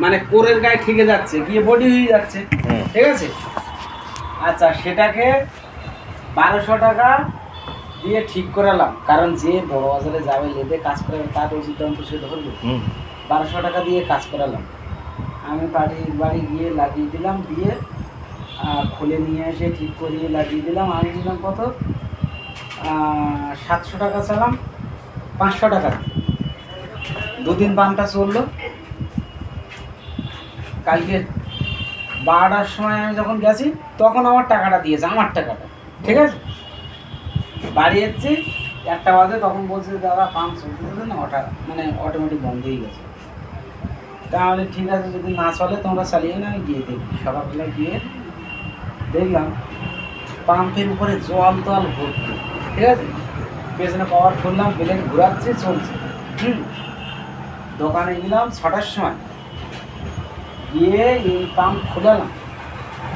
মানে কোরের গায়ে ঠেকে যাচ্ছে, গিয়ে বডি হয়ে যাচ্ছে, ঠিক আছে। আচ্ছা, সেটাকে 1200 টাকা দিয়ে ঠিক করালাম, কারণ যে বড় বাজারে যাবে লেদে কাজ করে তার রোজির দাম তো সে ধরবে। 1200 টাকা দিয়ে কাজ করালাম। আমি বাড়ি গিয়ে লাগিয়ে দিলাম, দিয়ে খুলে নিয়ে এসে ঠিক করিয়ে লাগিয়ে দিলাম। আমি দিলাম কত, 700 টাকা চালাম, 500 টাকা। দুদিন পাম্পটা চললো। কালকে 12টার সময় আমি যখন গেছি তখন আমার টাকাটা দিয়েছে, আমার টাকাটা, ঠিক আছে। বাড়ি এসেছি 1টা বাজে, তখন বলছে দাদা পাম্প চলতেছে না, মানে অটোমেটিক বন্ধ হয়ে গেছে। তাহলে ঠিক আছে, যদি না চলে তোমরা চালিয়ে না, আমি গিয়ে দেখি। সকালবেলা গিয়ে দেখলাম পাম্পের উপরে জল ভর্তি, ঠিক আছে। পেছনে পাওয়ার খুললাম, বেলেট ঘুরাচ্ছে, চলছে। দোকানে গেলাম 6টার সময়, গিয়ে এই পাম্প খোলালাম,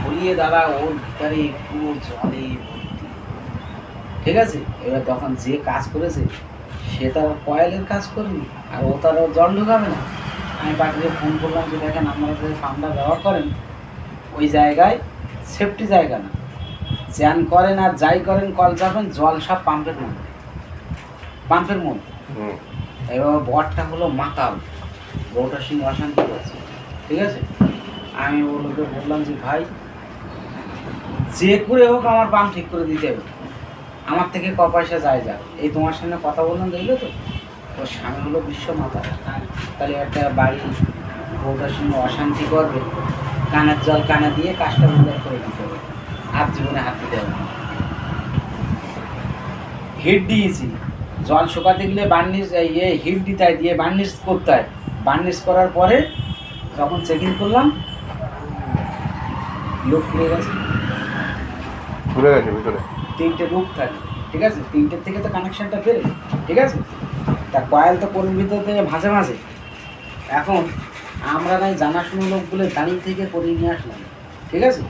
খুলিয়ে দাদা ওর ভিতরে পুরো জলে ভর্তি, ঠিক আছে। এবার তখন যে কাজ করেছে সে তার কয়েলের কাজ করবে, আর ও তার জল ঢুকাবে না। আমি পার্টিকে ফোন করলাম যে দেখেন আপনারা যে পাম্পটা ব্যবহার করেন ওই জায়গায় সেফটি জায়গা না, চ্যান করেন আর যাই করেন কল চাপেন, জল সব পাম্পের মধ্যে। এবার বরটা হলো মাতাল, বউটার সঙ্গে অশান্তি করছে, ঠিক আছে। আমি ওগুলোকে বললাম যে ভাই যে করে হোক আমার পাম্প ঠিক করে দিতে হবে, আমার থেকে ক পয়সা যায় যাক। এই তোমার সামনে কথা বললাম, দেখলে তো ওর স্বামী হলো বিশ্ব মাতা, তাহলে একটা বাড়ি বউটার সঙ্গে অশান্তি করবে, কানের জল কানে দিয়ে কাজটা উদ্ধার করে দিতে হবে, আর জীবনে হাত দিতে হবে না। হিট দিয়েছি, জল শুকাতে গেলে বার্নিশ হিট দিতে হয়, দিয়ে বার্নিশ করতে হয়। বার্নিশ করার পরে যখন চেকিং করলাম লুক খুলে গেছে, ভিতরে 3টে লুক থাকে, ঠিক আছে। 3টের থেকে তো কানেকশনটা বেরে, ঠিক আছে। তা কয়েল তো কোন ভিতর থেকে ভাঁজে। এখন আমরা নাই জানাশুনো লোক বলে দাঁড়িয়ে থেকে করিয়ে নিয়ে আসলাম, ঠিক আছে।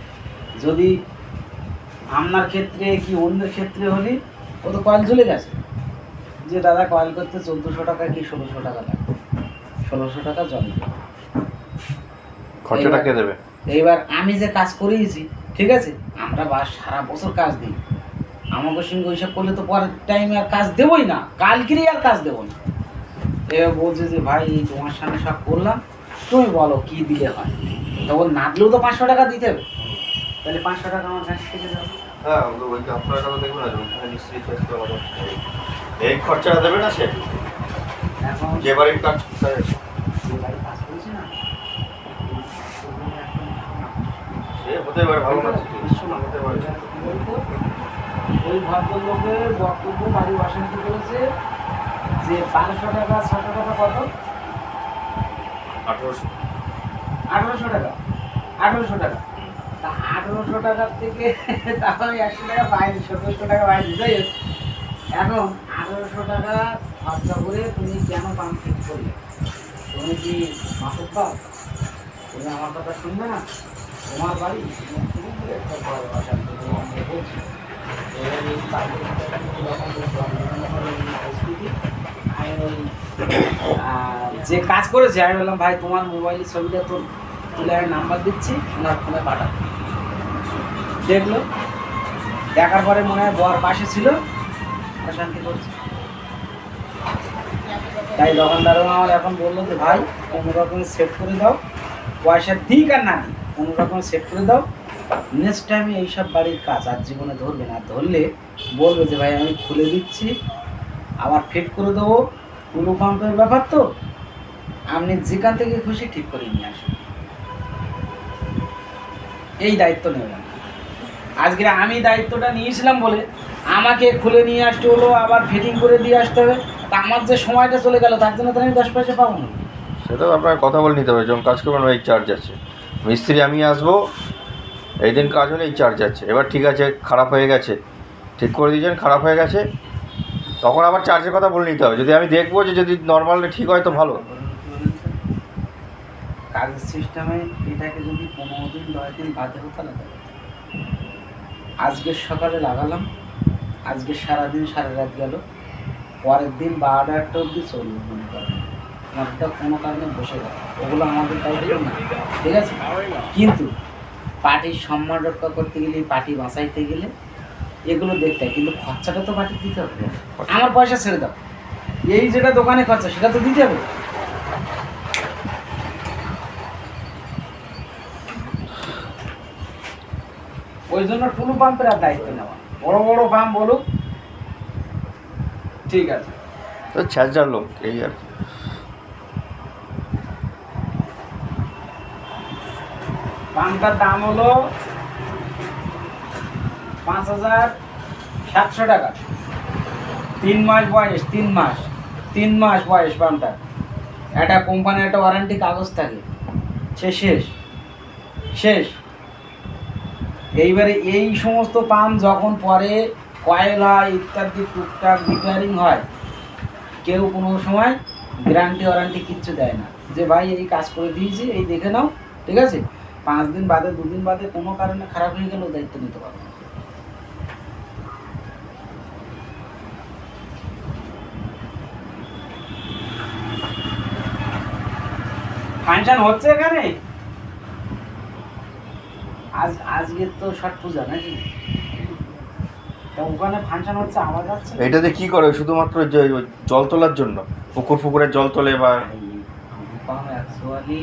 যদি আপনার ক্ষেত্রে কি অন্যের ক্ষেত্রে হলে ও তো কয়েল জ্বলে গেছে, যে দাদা কয়েল করতে 1400 টাকা কি 1600 টাকা লাগবে, 1600 টাকা জলে খরচাটা কে দেবে? এইবার আমি যে কাজ করিয়েছি, ঠিক আছে, আমরা সারা বছর কাজ দিই, আমাদের সঙ্গে ওইসব করলে তো পরের টাইমে আর কাজ দেবই না, কালকেরই আর কাজ দেবো না। এবার বলছে যে ভাই তোমার সামনে সব করলাম, তুমি বলো কি দিলে হয়। তখন না দিলেও তো 500 টাকা দিতে হবে, তাহলে 500 টাকা আমার কাছ থেকে যাবে। হ্যাঁ, ওই আপনার টাকা দেখবেন না, ওখানে নিশ্চয়ই চেষ্টা করা এই খরচাটা দেবে না সে, এখন যে বাড়ির কাজ যে বাড়ি কাজ করেছে না, সে হতে পারে ভালো না, হতে পারে। ওই ভদ্রলোকের বক্তব্য বাড়ি অশান্তি করেছে যে 1200 টাকা 600 টাকা কত, 1800 টাকা, 1800 টাকা। তা 1800 টাকার থেকে তাহলে 100 টাকা বাইরে, 1700 টাকা বাইরে। যাই হোক, এখন 1800 টাকা খরচা করে তুমি কেন পাম্প ঠিক করলে? তুমি কি মাসুক পাও? তুমি আমার কথা শুনবে না? তোমার বাড়ি একটা বড় অশান্তি বলছি। যে কাজ করেছে আমি বললাম ভাই তোমার মোবাইলের ছবিটা তো তুলে আমি নাম্বার দিচ্ছি, ওনার ফোনে পাঠাবো। দেখলো, দেখার পরে মনে হয় বর পাশে ছিল, অশান্তি করছে। তাই দোকানদারও আমার এখন বললো যে ভাই কোনো রকম সেট করে দাও, পয়সা দিক আর না দিই কোনো রকম সেট করে দাও, নেক্সট টাইমে এইসব বাড়ির কাজ আর জীবনে ধরবে না, ধরলে বলবে যে ভাই আমি খুলে দিচ্ছি, আবার ফিট করে দেবো, টুলু পাম্পের ব্যাপার তো, আপনি যেখান থেকে খুশি ঠিক করে নিয়ে আসুন। এই দায়িত্ব নেবেন। আজকে আমি দায়িত্বটা নিয়েছিলাম বলে আমাকে খুলে নিয়ে আসতে হলো, আবার ফিটিং করে দিয়ে আসতে হবে, তা আমার যে সময়টা চলে গেল তার জন্য তো আমি 10 পয়সা পাবো না। সেটা আপনার কথা বলে নিতে হবে, যখন কাজ করবেন এই চার্জ আছে, মিস্ত্রি আমি আসবো এই দিন কাজ হলে এই চার্জ আছে। এবার ঠিক আছে, খারাপ হয়ে গেছে, ঠিক করে দিয়েছেন, খারাপ হয়ে গেছে, তখন আবার চার্জের কথা বলে নিতে হবে। যদি আমি দেখবো যে যদি নর্মালি ঠিক হয় তো ভালো। কাজের সিস্টেমে এটাকে যদি 15 দিন 10 দিন বাদে হতো না, আজকের সকালে লাগালাম, আজকে সারাদিন সারা রাত গেল, পরের দিন 12টা 1টা অবধি চলবে মনে করেন, মদটা কোনো কারণে বসে গেল, ওগুলো আমাদের দায়িত্ব না, ঠিক আছে? কিন্তু পার্টির সম্মান রক্ষা করতে গেলে, পার্টি বাঁচাইতে গেলে এগুলো দেখতে হয়, কিন্তু খরচাটা তো পার্টি দিতে হবে। আমার পয়সা ছেড়ে দাও, এই যেটা দোকানে খরচা সেটা তো দিতে হবে। ওই জন্য টুলু পাম্পের আর দায়িত্ব নেওয়া, বড় বড় পাম্প বলুক, ঠিক আছে। তো ছ্যাঁচড়ার লোক এই আর কি। পাম্পটার দাম হলো 5,700 টাকা। 3 মাস বয়স, 3 মাস বয়স পাম্পটা। একটা কোম্পানির একটা ওয়ারেন্টি কাগজ থাকে, শেষ শেষ। এইবারে এই সমস্ত পাম্প যখন পরে কয়েল হয় ইত্যাদি টুকটাক রিপেয়ারিং হয়, কেউ কোনো সময় গ্যারান্টি ওয়ারেন্টি কিচ্ছু দেয় না, যে ভাই এই কাজ করে দিয়েছি, এই দেখে নাও, ঠিক আছে? 5 দিন বাদে 2 দিন বাদে কোনো কারণে খারাপ হয়ে গেলেও দায়িত্ব নিতে পারবে না। ফাংশন হচ্ছে এখানে আজকে তো ছট পূজা নাকি? তা ওখানে ফাংশন হচ্ছে, আওয়াজ আসছে। এটাতে কি করে? শুধুমাত্র যে জল তোলার জন্য, পুকুরের জল তোলে বা অ্যাকচুয়ালি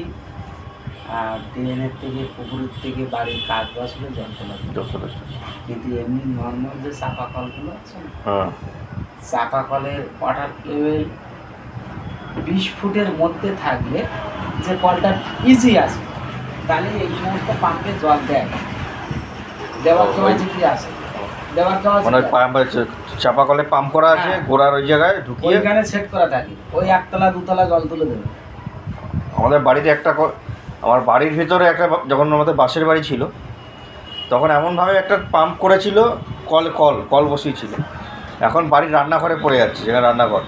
ড্রেনের থেকে, পুকুরের থেকে বাড়ির কাজ বসলে জল তোলার জন্য। কিন্তু এমনি নর্মাল যে চাপা কলগুলো আছে না, চাপা কলের ওয়াটার লেভেল 20 ফুটের মধ্যে থাকলে যে কলটা ইজি আছে, তাহলে এই সমস্ত পাম্পে জল দেওয়ার ক্যাপাসিটি আছে, মানে চাপা কলে পাম্প করা আছে, গোড়ার ওই জায়গায় ঢুকিয়ে ওইখানে সেট করা থাকে, ওই 1 তলা 2 তলা জল তুলে দেবে। আমাদের বাড়িতে আমার বাড়ির ভিতরে একটা, যখন আমাদের বাসের বাড়ি ছিল তখন এমনভাবে একটা পাম্প করেছিল, কল বসিয়েছিল। এখন বাড়ির রান্নাঘরে পড়ে যাচ্ছে, যেখানে রান্নাঘর,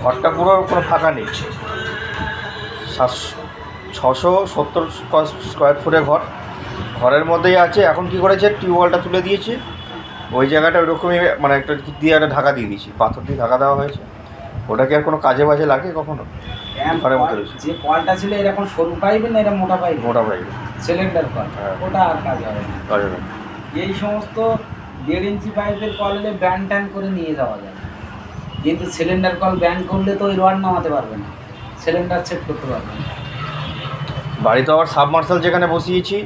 ঘরটা পুরো কোনো ফাঁকা নেই। 670 স্কোয়ার ফুটের ঘরের মধ্যেই আছে। এখন কি করেছে, টিউবওয়েলটা তুলে দিয়েছে, ওই জায়গাটা ওইরকমই, মানে একটা দিয়ে একটা ঢাকা দিয়ে দিয়েছি, পাথর দিয়ে ঢাকা দেওয়া হয়েছে। ওটা কি আর কোনো কাজে বাজে লাগে কখনো? ঘরের মধ্যে যে কলটা ছিল এরকম সরু পাইবে না, এটা মোটা পাইবে, সিলিন্ডার কল, ওটা আর কাজ হবে না। এই সমস্ত 1.5 ইঞ্চি পাইপের কলে ব্যান্ড ট্যান করে নিয়ে যাওয়া যায়, কিন্তু সিলিন্ডার কল ব্যান্ড করলে তো ওই রড নামাতে পারবে না, সিলিন্ডার সেট করতে পারবে না। বাড়িতে আবার সাবমার্সাল যেখানে বসিয়েছি,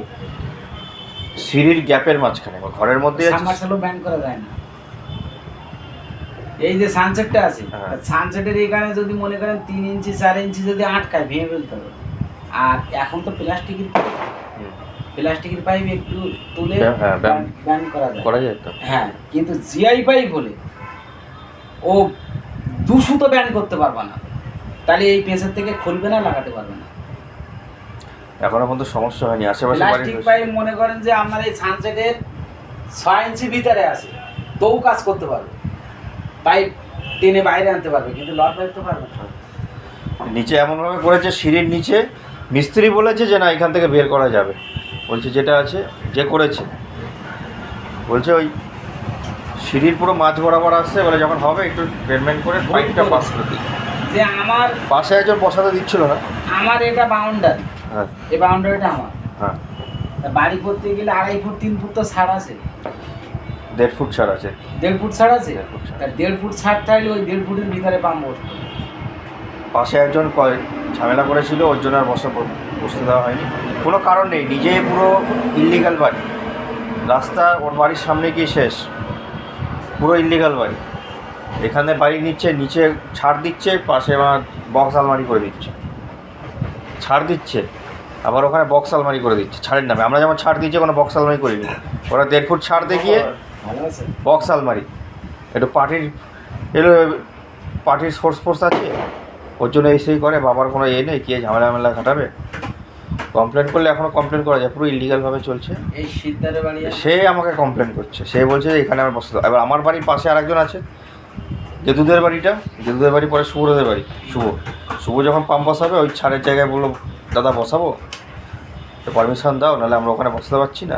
সিঁড়ির গ্যাপের মাঝখানে, ঘরের মধ্যে সাবমার্সালও ব্যান্ড করা যায় না। এই যে সানসেটটা আছে, সানসেটের এখানে যদি মনে করেন 3 ইঞ্চি 4 ইঞ্চি যদি আটকায়, ভেঙে ফেলতে হবে। আর এখন তো প্লাস্টিকের পাইপ একটু তুলে ব্যান্ড করা যায় তো। হ্যাঁ, কিন্তু জিআই পাইপ হলে ও 2 সুতো ব্যান্ড করতে পারবে না, তাহলে এই পেসের থেকে খুলবে না, লাগাতে পারবে না। এখনো পর্যন্ত সমস্যা হয়নি। আশেপাশে প্লাস্টিক পাইপ মনে করেন যে আপনার এই সানসেটের 6 ইঞ্চি ভিতরে আছে, তবু কাজ করতে পারবে, পাইপ টেনে বাইরে আনতে পারবে, কিন্তু লট পাইপ তো পারবে না। নিচে এমনভাবে করেছে, সিঁড়ির নিচে মিস্ত্রি বলেছে যে না এখান থেকে বের করা যাবে, বলছে যেটা আছে যে করেছে, বলছে ওই সিঁড়ির পুরো মাঝ বরাবর আসছে, বলে যখন হবে একটু পেমেন্ট করে পাইপটা পাস করে দিই। যে আমার পাশে একজন বসাতে দিচ্ছিল না, আমার এটা বাউন্ডারি, হ্যাঁ এই বাউন্ডারিটা আমার, হ্যাঁ, বাড়ি করতে গেলে 2.5 ফুট 3 ফুট তো ছাড় আছে, 1.5 ফুট ছাড় আছে, 1.5 ফুট ছাড় আছে। 1.5 ফুট ছাড় থাকলে ওই 1.5 ফুটের ভিতরে পাম্প বসবে। পাশে একজন ঝামেলা করেছিল, ওর জন্য আর বসতে দেওয়া হয়নি, কোনো কারণ নেই। নিজে পুরো ইললিগাল বাড়ি, রাস্তা ওর বাড়ির সামনে গিয়ে শেষ, পুরো ইললিগাল বাড়ি। এখানে বাড়ি নিচ্ছে, নিচে ছাড় দিচ্ছে, পাশে আমার বক্স আলমারি করে দিচ্ছে, ছাড় দিচ্ছে, আবার ওখানে বক্স আলমারি করে দিচ্ছে ছাড়ের নামে। আমরা যেমন ছাড় দিচ্ছি, কোনো বক্স আলমারি করিনি, ওরা 1.5 ফুট ছাড় দেখিয়ে বক্স আলমারি। একটু পার্টির সোর্স আছে, ওর জন্য এসেই করে, বাবার কোনো নেই, কে ঝামেলা ঘাটাবে। কমপ্লেন করলে এখনও কমপ্লেন করা যায়, পুরো ইলিগালভাবে চলছে। এই সিদ্ধারে বাড়ি সে আমাকে কমপ্লেন করছে, সে বলছে যে এখানে আমার বসতে। এবার আমার বাড়ির পাশে আরেকজন আছে, গেদুদের বাড়ি, পরে শুভদের বাড়ি। শুভ যখন পাম্প বসাবে, ওই ছাড়ের জায়গায় বললো দাদা বসাবো, তো পারমিশন দাও, নাহলে আমরা ওখানে বসাতে পারছি না।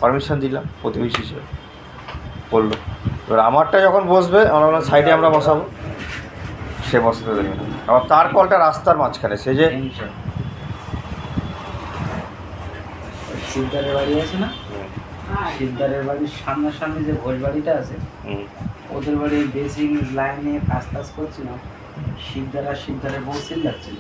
পারমিশন দিলাম, প্রতিবেশী হিসেবে বললো। এবার আমারটা যখন বসবে, আমরা সাইডে আমরা বসাবো, সে বসাতে দেবে না। আবার তার কলটা রাস্তার মাঝখানে, সে যে টেনশন। শিকদারের বাড়ি আছে না, শিকদারের বাড়ির সামনাসামনি যে ভোজ বাড়িটা আছে, ওদের বাড়ির বেসিং লাইন নিয়ে কাজ টাজ করছিলাম, শিকদার আর শিকদারের বউ চিল্লাচ্ছিল।